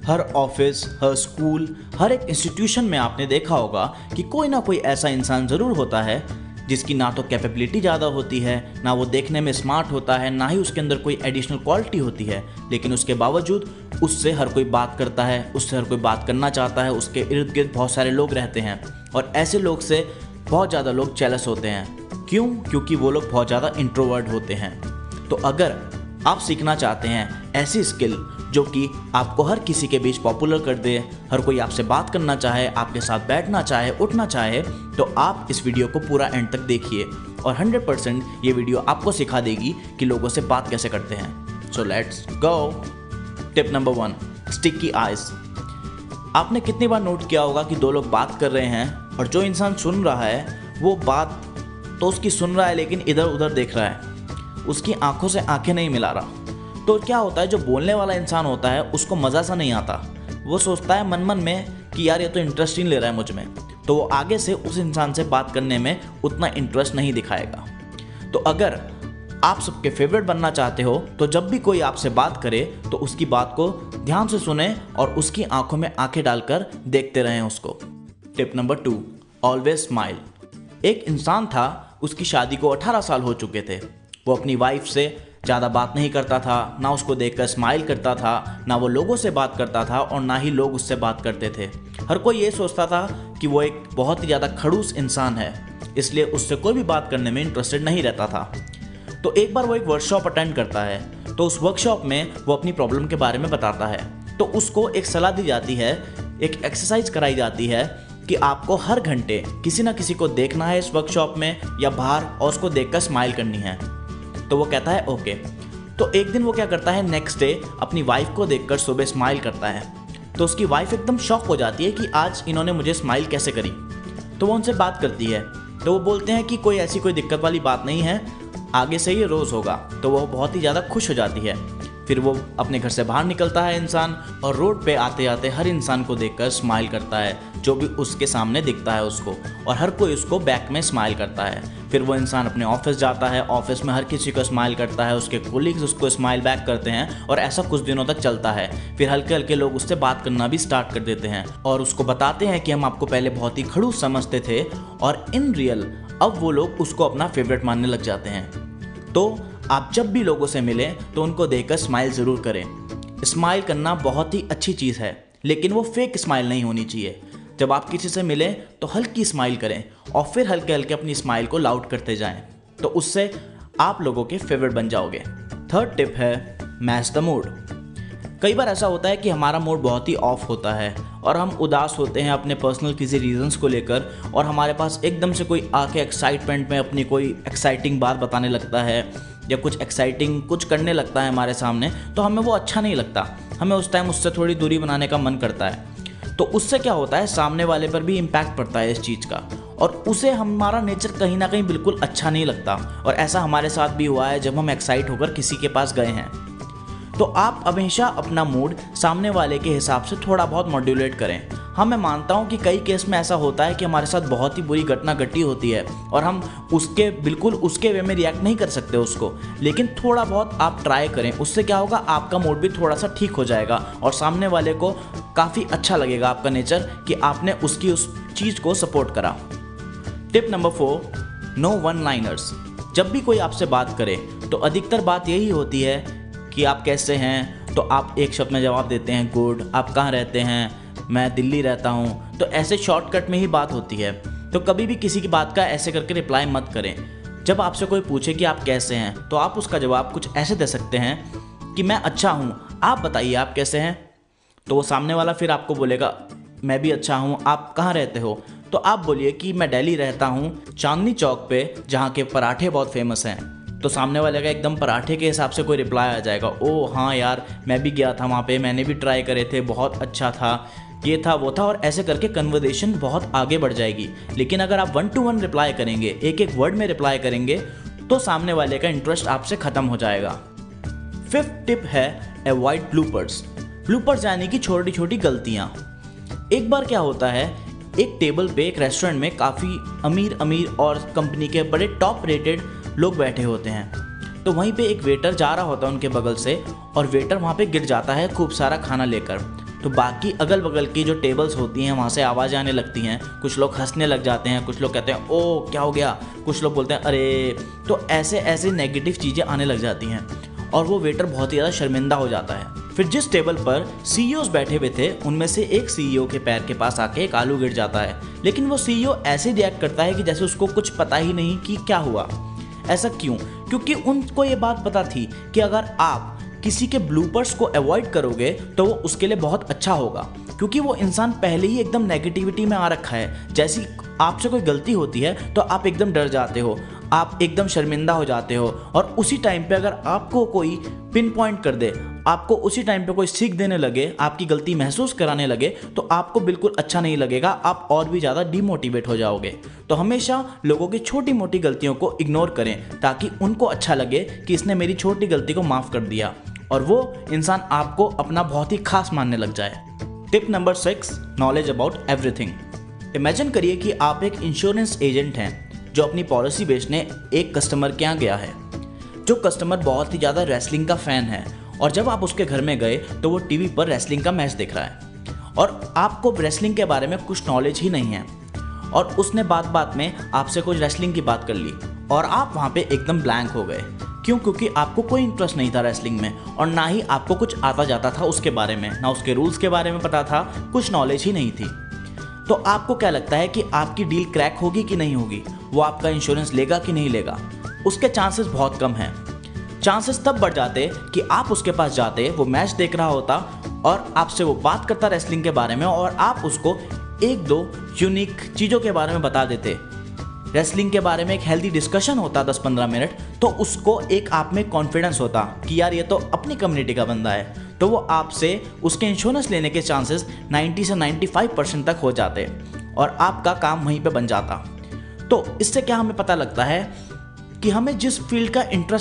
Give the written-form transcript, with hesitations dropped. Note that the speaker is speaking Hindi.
हर ऑफिस, हर स्कूल, हर एक इंस्टीट्यूशन में आपने देखा होगा कि कोई ना कोई ऐसा इंसान ज़रूर होता है जिसकी ना तो कैपेबिलिटी ज़्यादा होती है, ना वो देखने में स्मार्ट होता है, ना ही उसके अंदर कोई एडिशनल क्वालिटी होती है, लेकिन उसके बावजूद उससे हर कोई बात करता है, उससे हर कोई बात करना चाहता है, उसके इर्द गिर्द बहुत सारे लोग रहते हैं और ऐसे लोग से बहुत ज़्यादा लोग जेलस होते हैं। क्यों? क्योंकि वो लोग बहुत ज़्यादा इंट्रोवर्ट होते हैं। तो अगर आप सीखना चाहते हैं ऐसी स्किल जो कि आपको हर किसी के बीच पॉपुलर कर दे, हर कोई आपसे बात करना चाहे, आपके साथ बैठना चाहे, उठना चाहे, तो आप इस वीडियो को पूरा एंड तक देखिए और 100% ये वीडियो आपको सिखा देगी कि लोगों से बात कैसे करते हैं। So let's go. Tip number 1, sticky eyes. आपने कितनी बार नोट किया होगा कि दो लोग बात कर रहे हैं और जो इंसान सुन रहा है वो बात तो उसकी सुन रहा है लेकिन इधर उधर देख रहा है, उसकी आंखों से आंखें नहीं मिला रहा। तो क्या होता है, जो बोलने वाला इंसान होता है उसको मज़ा सा नहीं आता। वो सोचता है मन मन में कि यार ये तो इंटरेस्ट ही नहीं ले रहा है मुझ में, तो वो आगे से उस इंसान से बात करने में उतना इंटरेस्ट नहीं दिखाएगा। तो अगर आप सबके फेवरेट बनना चाहते हो तो जब भी कोई आपसे बात करे तो उसकी बात को ध्यान से सुने और उसकी आंखों में आंखें डालकर देखते रहें उसको। Tip number 2, always smile. एक इंसान था, उसकी शादी को 18 साल हो चुके थे। वो अपनी वाइफ से ज़्यादा बात नहीं करता था, ना उसको देखकर स्माइल करता था, ना वो लोगों से बात करता था और ना ही लोग उससे बात करते थे। हर कोई ये सोचता था कि वो एक बहुत ही ज़्यादा खड़ूस इंसान है, इसलिए उससे कोई भी बात करने में इंटरेस्टेड नहीं रहता था। तो एक बार वो एक वर्कशॉप अटेंड करता है, तो उस वर्कशॉप में वो अपनी प्रॉब्लम के बारे में बताता है। तो उसको एक सलाह दी जाती है, एक एक्सरसाइज कराई जाती है कि आपको हर घंटे किसी ना किसी को देखना है इस वर्कशॉप में या बाहर और उसको देखकर स्माइल करनी है। तो वो कहता है ओके। तो एक दिन वो क्या करता है, नेक्स्ट डे अपनी वाइफ को देखकर सुबह स्माइल करता है। तो उसकी वाइफ एकदम शॉक हो जाती है कि आज इन्होंने मुझे स्माइल कैसे करी। तो वो उनसे बात करती है, तो वो बोलते हैं कि कोई ऐसी कोई दिक्कत वाली बात नहीं है, आगे से ये रोज़ होगा। तो वो बहुत ही ज़्यादा खुश हो जाती है। फिर वो अपने घर से बाहर निकलता है इंसान और रोड पे आते आते हर इंसान को देखकर स्माइल करता है जो भी उसके सामने दिखता है उसको, और हर कोई उसको बैक में स्माइल करता है। फिर वो इंसान अपने ऑफिस जाता है, ऑफिस में हर किसी को स्माइल करता है, उसके कोलीग्स उसको स्माइल बैक करते हैं और ऐसा कुछ दिनों तक चलता है। फिर हल्के हल्के लोग उससे बात करना भी स्टार्ट कर देते हैं और उसको बताते हैं कि हम आपको पहले बहुत ही खड़ूस समझते थे और इन रियल अब वो लोग उसको अपना फेवरेट मानने लग जाते हैं। तो आप जब भी लोगों से मिलें तो उनको देखकर स्माइल ज़रूर करें। स्माइल करना बहुत ही अच्छी चीज़ है, लेकिन वो फेक स्माइल नहीं होनी चाहिए। जब आप किसी से मिलें तो हल्की स्माइल करें और फिर हल्के हल्के अपनी स्माइल को लाउड करते जाएं, तो उससे आप लोगों के फेवरेट बन जाओगे। थर्ड टिप है मैच द मूड। कई बार ऐसा होता है कि हमारा मूड बहुत ही ऑफ होता है और हम उदास होते हैं अपने पर्सनल किसी रीजंस को लेकर, और हमारे पास एकदम से कोई आके एक्साइटमेंट में अपनी कोई एक्साइटिंग बात बताने लगता है या कुछ एक्साइटिंग कुछ करने लगता है हमारे सामने, तो हमें वो अच्छा नहीं लगता। हमें उस टाइम उससे थोड़ी दूरी बनाने का मन करता है। तो उससे क्या होता है, सामने वाले पर भी इम्पैक्ट पड़ता है इस चीज़ का और उसे हमारा नेचर कहीं ना कहीं बिल्कुल अच्छा नहीं लगता। और ऐसा हमारे साथ भी हुआ है जब हम एक्साइट होकर किसी के पास गए हैं। तो आप हमेशा अपना मूड सामने वाले के हिसाब से थोड़ा बहुत मॉड्यूलेट करें। हाँ, मैं मानता हूँ कि कई केस में ऐसा होता है कि हमारे साथ बहुत ही बुरी घटना घटी होती है और हम उसके बिल्कुल उसके वे में रिएक्ट नहीं कर सकते उसको, लेकिन थोड़ा बहुत आप ट्राई करें। उससे क्या होगा, आपका मूड भी थोड़ा सा ठीक हो जाएगा और सामने वाले को काफ़ी अच्छा लगेगा आपका नेचर कि आपने उसकी उस चीज़ को सपोर्ट करा। Tip number 4, no one liners. जब भी कोई आपसे बात करे तो अधिकतर बात यही होती है कि आप कैसे हैं, तो आप एक शब्द में जवाब देते हैं गुड। आप कहाँ रहते हैं, मैं दिल्ली रहता हूँ। तो ऐसे शॉर्टकट में ही बात होती है। तो कभी भी किसी की बात का ऐसे करके रिप्लाई मत करें। जब आपसे कोई पूछे कि आप कैसे हैं तो आप उसका जवाब कुछ ऐसे दे सकते हैं कि मैं अच्छा हूँ, आप बताइए आप कैसे हैं। तो वो सामने वाला फिर आपको बोलेगा मैं भी अच्छा हूँ, आप कहाँ रहते हो। तो आप बोलिए कि मैं दिल्ली रहता हूँ, चांदनी चौक पे, जहाँ के पराठे बहुत फेमस हैं। तो सामने वाले का एकदम पराठे के हिसाब से कोई रिप्लाई आ जाएगा, ओ हाँ यार मैं भी गया था वहाँ पे, मैंने भी ट्राई करे थे, बहुत अच्छा था, ये था वो था, और ऐसे करके कन्वर्सेशन बहुत आगे बढ़ जाएगी। लेकिन अगर आप 1 to 1 रिप्लाई करेंगे, एक एक वर्ड में रिप्लाई करेंगे, तो सामने वाले का इंटरेस्ट आपसे ख़त्म हो जाएगा। 5th टिप है अवॉइड ब्लूपर्स। ब्लूपर्स यानी कि छोटी छोटी गलतियाँ। एक बार क्या होता है, एक टेबल पे एक रेस्टोरेंट में काफ़ी अमीर अमीर और कंपनी के बड़े टॉप रेटेड लोग बैठे होते हैं। तो वहीं पे एक वेटर जा रहा होता है उनके बगल से और वेटर वहाँ पे गिर जाता है खूब सारा खाना लेकर। तो बाकी अगल बगल की जो टेबल्स होती हैं वहाँ से आवाज़ें आने लगती हैं, कुछ लोग हंसने लग जाते हैं, कुछ लोग कहते हैं ओ क्या हो गया, कुछ लोग बोलते हैं अरे। तो ऐसे ऐसे नेगेटिव चीज़ें आने लग जाती हैं और वो वेटर बहुत ही ज़्यादा शर्मिंदा हो जाता है। फिर जिस टेबल पर सीईओज बैठे हुए थे उनमें से एक सीईओ के पैर के पास आके एक आलू गिर जाता है, लेकिन वो सीईओ ऐसे रिएक्ट करता है कि जैसे उसको कुछ पता ही नहीं कि क्या हुआ। ऐसा क्यों? क्योंकि उनको ये बात पता थी कि अगर आप किसी के ब्लूपर्स को अवॉइड करोगे तो वो उसके लिए बहुत अच्छा होगा, क्योंकि वो इंसान पहले ही एकदम नेगेटिविटी में आ रखा है। जैसी आपसे कोई गलती होती है तो आप एकदम डर जाते हो, आप एकदम शर्मिंदा हो जाते हो, और उसी टाइम पे अगर आपको कोई पिन पॉइंट कर दे, आपको उसी टाइम पे कोई सीख देने लगे, आपकी गलती महसूस कराने लगे, तो आपको बिल्कुल अच्छा नहीं लगेगा, आप और भी ज़्यादा डिमोटिवेट हो जाओगे। तो हमेशा लोगों की छोटी मोटी गलतियों को इग्नोर करें ताकि उनको अच्छा लगे कि इसने मेरी छोटी गलती को माफ़ कर दिया और वो इंसान आपको अपना बहुत ही खास मानने लग जाए। Tip number 6, knowledge about everything. Imagine करिए कि आप एक इंश्योरेंस एजेंट हैं जो अपनी पॉलिसी बेचने एक कस्टमर के यहाँ गया है। जो कस्टमर बहुत ही ज़्यादा रेसलिंग का फ़ैन है और जब आप उसके घर में गए तो वो टीवी पर रेसलिंग का मैच देख रहा है और आपको रेसलिंग के बारे में कुछ नॉलेज ही नहीं है, और उसने बात बात में आपसे कुछ रेसलिंग की बात कर ली और आप वहाँ पे एकदम ब्लैंक हो गए। क्यों? क्योंकि आपको कोई इंटरेस्ट नहीं था रेसलिंग में और ना ही आपको कुछ आता जाता था उसके बारे में, ना उसके रूल्स के बारे में पता था, कुछ नॉलेज ही नहीं थी। तो आपको क्या लगता है कि आपकी डील क्रैक होगी कि नहीं होगी? वो आपका इंश्योरेंस लेगा कि नहीं लेगा? उसके चांसेस बहुत कम हैं। चांसेस तब बढ़ जाते कि आप उसके पास जाते, वो मैच देख रहा होता और आपसे वो बात करता रेसलिंग के बारे में और आप उसको एक दो यूनिक चीज़ों के बारे में बता देते। रेसलिंग के बारे में एक हेल्दी डिस्कशन होता 10-15 मिनट, तो उसको एक आप में कॉन्फिडेंस होता कि यार ये तो अपनी कम्युनिटी का बंदा है, तो वो आपसे उसके इंश्योरेंस लेने के चांसेस 90 से 95% तक हो जाते और आपका काम वहीं पे बन जाता। तो इससे क्या हमें पता लगता है कि हमें जिस फील्ड का इंटरेस्ट